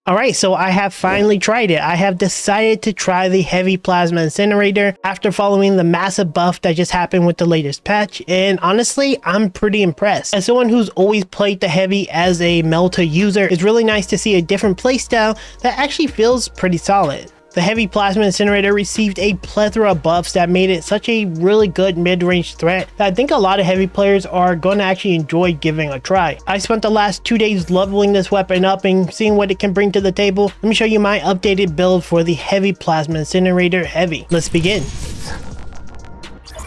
Alright, so I have finally tried it. I have decided to try the Heavy Plasma Incinerator after following the massive buff that just happened with the latest patch, and honestly, I'm pretty impressed. As someone who's always played the Heavy as a Melta user, it's really nice to see a different playstyle that actually feels pretty solid. The Heavy Plasma Incinerator received a plethora of buffs that made it such a really good mid-range threat that I think a lot of Heavy players are going to actually enjoy giving a try. I spent the last 2 days leveling this weapon up and seeing what it can bring to the table. Let me show you my updated build for the Heavy Plasma Incinerator Heavy. Let's begin.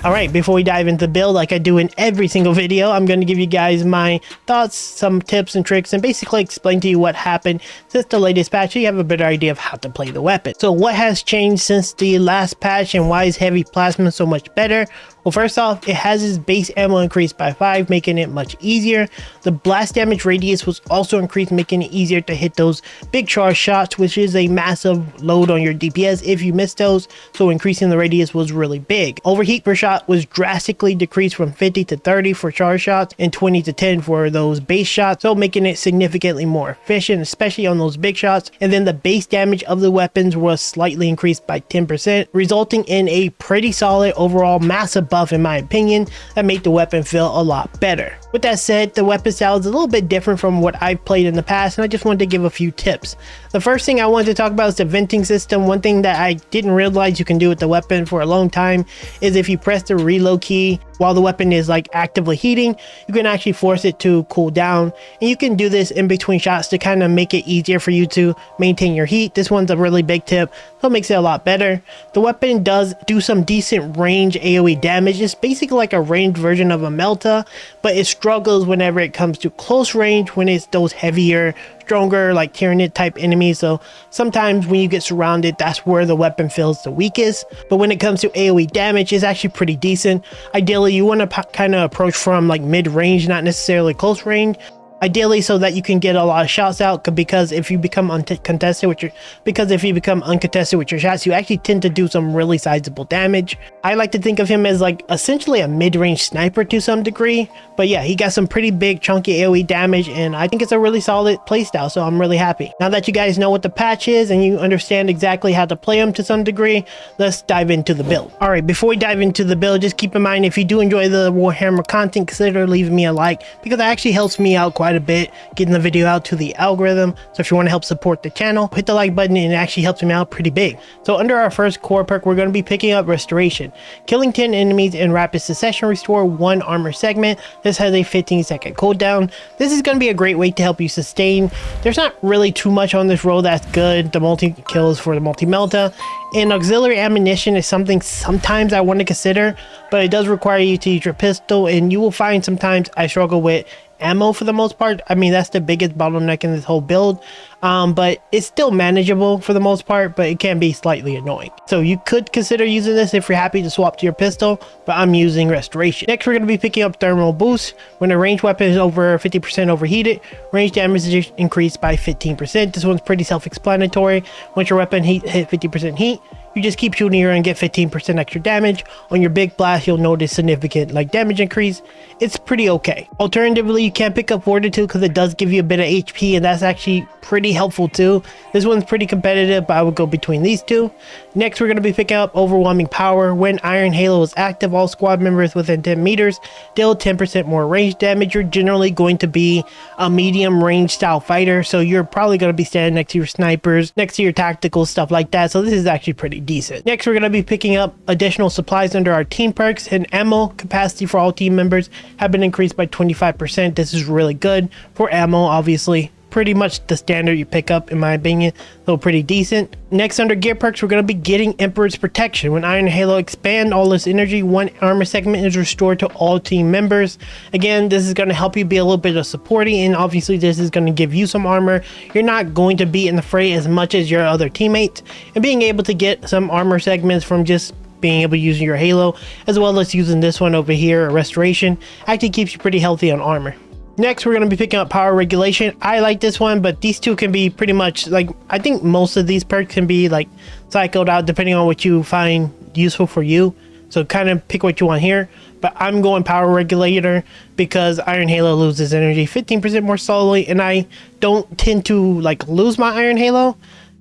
Alright, before we dive into the build, like I do in every single video, I'm going to give you guys my thoughts, some tips and tricks, and basically explain to you what happened since the latest patch so you have a better idea of how to play the weapon. So what has changed since the last patch and why is Heavy Plasma so much better? Well, first off, it has its base ammo increased by 5, making it much easier. The blast damage radius was also increased, making it easier to hit those big charge shots, which is a massive load on your DPS if you miss those, so increasing the radius was really big. Overheat per shot was drastically decreased from 50 to 30 for charge shots and 20 to 10 for those base shots, so making it significantly more efficient, especially on those big shots. And then the base damage of the weapons was slightly increased by 10%, resulting in a pretty solid overall massive buff in my opinion that made the weapon feel a lot better. With that said, the weapon style is a little bit different from what I've played in the past, and I just wanted to give a few tips. The first thing I wanted to talk about is the venting system. One thing that I didn't realize you can do with the weapon for a long time is if you press the reload key while the weapon is like actively heating, you can actually force it to cool down, and you can do this in between shots to kind of make it easier for you to maintain your heat. This one's a really big tip, so it makes it a lot better. The weapon does do some decent range AoE damage. It's basically like a ranged version of a Melta, but it struggles whenever it comes to close range when it's those heavier, stronger like Tyranid type enemies. So sometimes when you get surrounded, that's where the weapon feels the weakest. But when it comes to AoE damage, it's actually pretty decent. Ideally, you want to kind of approach from like mid-range, not necessarily close range. Ideally, so that you can get a lot of shots out, because if you become uncontested with your shots, you actually tend to do some really sizable damage. I like to think of him as like essentially a mid-range sniper to some degree, but yeah, he got some pretty big chunky AoE damage, and I think it's a really solid playstyle, so I'm really happy. Now that you guys know what the patch is and you understand exactly how to play him to some degree, let's dive into the build. Alright, before we dive into the build, just keep in mind, if you do enjoy the Warhammer content, consider leaving me a like, because that actually helps me out quite a bit getting the video out to the algorithm. So if you want to help support the channel, hit the like button, and it actually helps me out pretty big. So under our first core perk, we're going to be picking up Restoration. Killing 10 enemies in rapid succession restore 1 armor segment. This has a 15-second cooldown. This is going to be a great way to help you sustain. There's not really too much on this roll that's good. The multi kills for the multi Melta, and auxiliary ammunition is something sometimes I want to consider, but it does require you to use your pistol, and you will find sometimes I struggle with ammo for the most part. I mean, that's the biggest bottleneck in this whole build, but it's still manageable for the most part, but it can be slightly annoying. So you could consider using this if you're happy to swap to your pistol, but I'm using Restoration. Next, we're going to be picking up Thermal Boost. When a ranged weapon is over 50% overheated, range damage is increased by 15%. This one's pretty self-explanatory. Once your weapon hit 50% heat, you just keep shooting her and get 15% extra damage. On your big blast, you'll notice significant like damage increase. It's pretty okay. Alternatively, you can pick up Fortitude because it does give you a bit of HP, and that's actually pretty helpful too. This one's pretty competitive, but I would go between these two. Next, we're going to be picking up Overwhelming Power. When Iron Halo is active, all squad members within 10 meters deal 10% more range damage. You're generally going to be a medium range style fighter, so you're probably going to be standing next to your snipers, next to your tactical, stuff like that. So this is actually pretty decent. Next, we're going to be picking up additional supplies under our team perks, and ammo capacity for all team members have been increased by 25%. This is really good for ammo, obviously. Pretty much the standard you pick up in my opinion, though pretty decent. Next, under gear perks, we're going to be getting Emperor's Protection. When Iron Halo expand all this energy, 1 armor segment is restored to all team members. Again, this is going to help you be a little bit of supporting, and obviously this is going to give you some armor. You're not going to be in the fray as much as your other teammates, and being able to get some armor segments from just being able to use your Halo, as well as using this one over here, Restoration, actually keeps you pretty healthy on armor. Next, we're going to be picking up Power Regulation. I like this one, but these two can be pretty much like, I think most of these perks can be like cycled out depending on what you find useful for you. So kind of pick what you want here. but I'm going Power Regulator because Iron Halo loses energy 15% more slowly, and I don't tend to like lose my Iron Halo,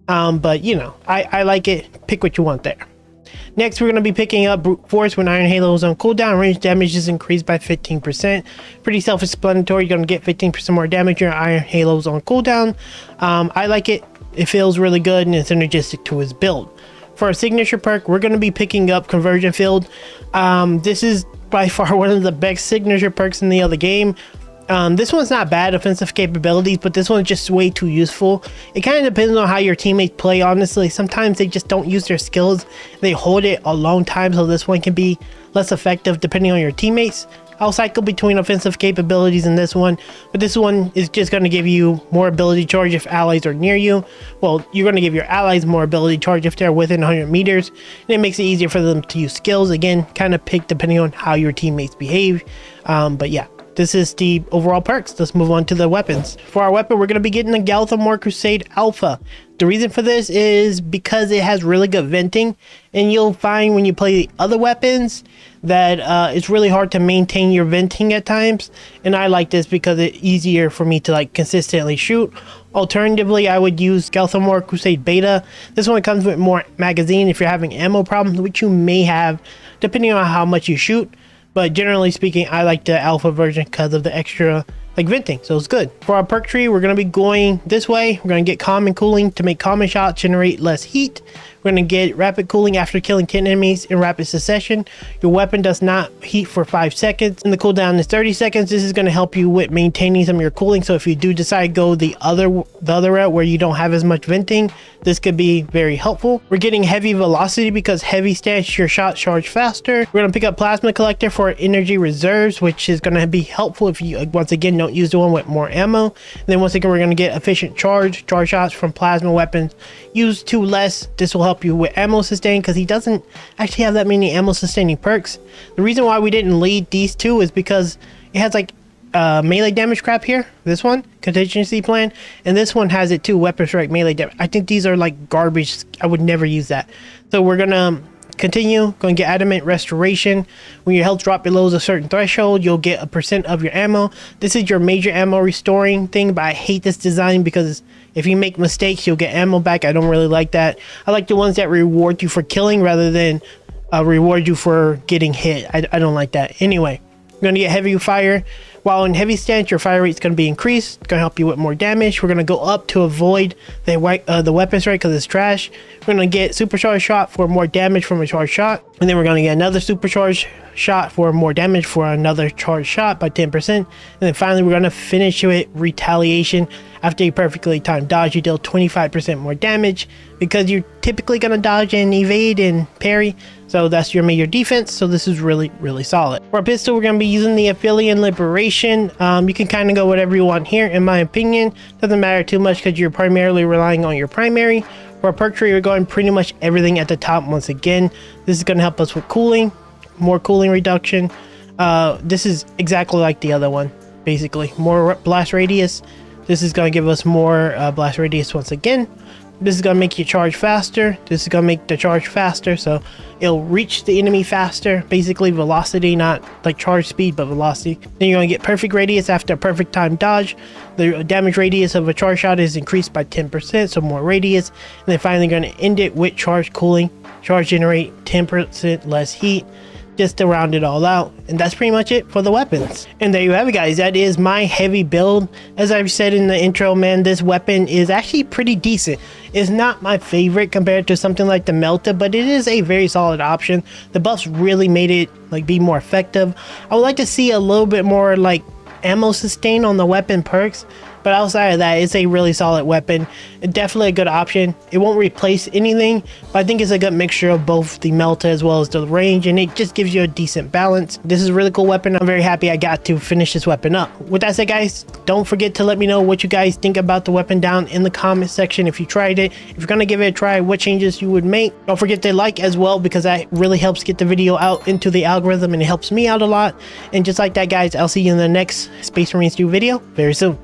but you know, I like it. Pick what you want there. Next, we're going to be picking up Brute Force when Iron Halo is on cooldown. Range damage is increased by 15%. Pretty self-explanatory. You're going to get 15% more damage when Iron Halo is on cooldown. I like it. It feels really good and it's synergistic to his build. For our signature perk, we're going to be picking up Conversion Field. This is by far one of the best signature perks in the other game. This one's not bad offensive capabilities, but this one's just way too useful. It kind of depends on how your teammates play, honestly. Sometimes they just don't use their skills. They hold it a long time, so this one can be less effective depending on your teammates. I'll cycle between offensive capabilities in this one, but this one is just going to give you more ability charge if allies are near you. Well, you're going to give your allies more ability charge if they're within 100 meters, and it makes it easier for them to use skills. Again, kind of pick depending on how your teammates behave, but yeah. This is the overall perks. Let's move on to the weapons. For our weapon, we're going to be getting the Galthamore Crusade Alpha. The reason for this is because it has really good venting, and you'll find when you play the other weapons that it's really hard to maintain your venting at times, and I like this because it's easier for me to like consistently shoot. Alternatively, I would use Galthamore Crusade Beta. This one comes with more magazine if you're having ammo problems, which you may have depending on how much you shoot. But generally speaking, I like the alpha version because of the extra like venting, so it's good. For our perk tree, we're going to be going this way. We're going to get common cooling to make common shots generate less heat. We're going to get rapid cooling after killing 10 enemies in rapid succession. Your weapon does not heat for 5 seconds, and the cooldown is 30 seconds. This is going to help you with maintaining some of your cooling, so if you do decide to go the other route where you don't have as much venting, this could be very helpful. We're getting heavy velocity because heavy stance your shots charge faster. We're going to pick up plasma collector for energy reserves, which is going to be helpful if you once again don't use the one with more ammo. And then once again, we're going to get efficient charge shots from plasma weapons. Use 2 less. This will help you with ammo sustain because he doesn't actually have that many ammo sustaining perks. The reason why we didn't lead these two is because it has like melee damage crap here. This one, contingency plan, and this one has it too, weapon strike melee damage. I think these are like garbage. I would never use that. So we're gonna continue. Going to get adamant restoration. When your health drop below a certain threshold, you'll get 1% of your ammo. This is your major ammo restoring thing, but I hate this design because if you make mistakes, you'll get ammo back. I don't really like that. I like the ones that reward you for killing rather than reward you for getting hit. I don't like that. Anyway, we're going to get heavy fire. While in heavy stance, your fire rate is going to be increased. It's going to help you with more damage. We're going to go up to avoid the weapon strike because it's trash. We're going to get supercharged shot for more damage from a charged shot. And then we're going to get another supercharged shot for more damage for another charged shot by 10%. And then finally, we're going to finish with retaliation. After a perfectly timed dodge, you deal 25% more damage because you're typically going to dodge and evade and parry. So that's your major defense. So this is really, really solid. For our pistol, we're going to be using the Aphelion Liberation. You can kind of go whatever you want here, in my opinion. Doesn't matter too much because you're primarily relying on your primary. For our perk tree, we're going pretty much everything at the top once again. This is going to help us with cooling, more cooling reduction. This is exactly like the other one, basically. More blast radius. This is going to give us more blast radius once again. This is going to make you charge faster. This is going to make the charge faster, so it'll reach the enemy faster. Basically velocity, not like charge speed, but velocity. Then you're going to get perfect radius after a perfect time dodge. The damage radius of a charge shot is increased by 10%, so more radius. And then finally going to end it with charge cooling. Charge generate 10% less heat, just to round it all out. And that's pretty much it for the weapons. And there you have it, guys. That is my heavy build. As I've said in the intro, man, this weapon is actually pretty decent. It's not my favorite compared to something like the Melta, but it is a very solid option. The buffs really made it like be more effective. I would like to see a little bit more like ammo sustain on the weapon perks, but outside of that, it's a really solid weapon. Definitely a good option. It won't replace anything, but I think it's a good mixture of both the Melta as well as the range, and it just gives you a decent balance. This is a really cool weapon. I'm very happy I got to finish this weapon up. With that said, guys, don't forget to let me know what you guys think about the weapon down in the comment section. If you tried it, if you're gonna give it a try, what changes you would make. Don't forget to like as well, because that really helps get the video out into the algorithm, and it helps me out a lot. And just like that, guys, I'll see you in the next Space Marines 2 video very soon.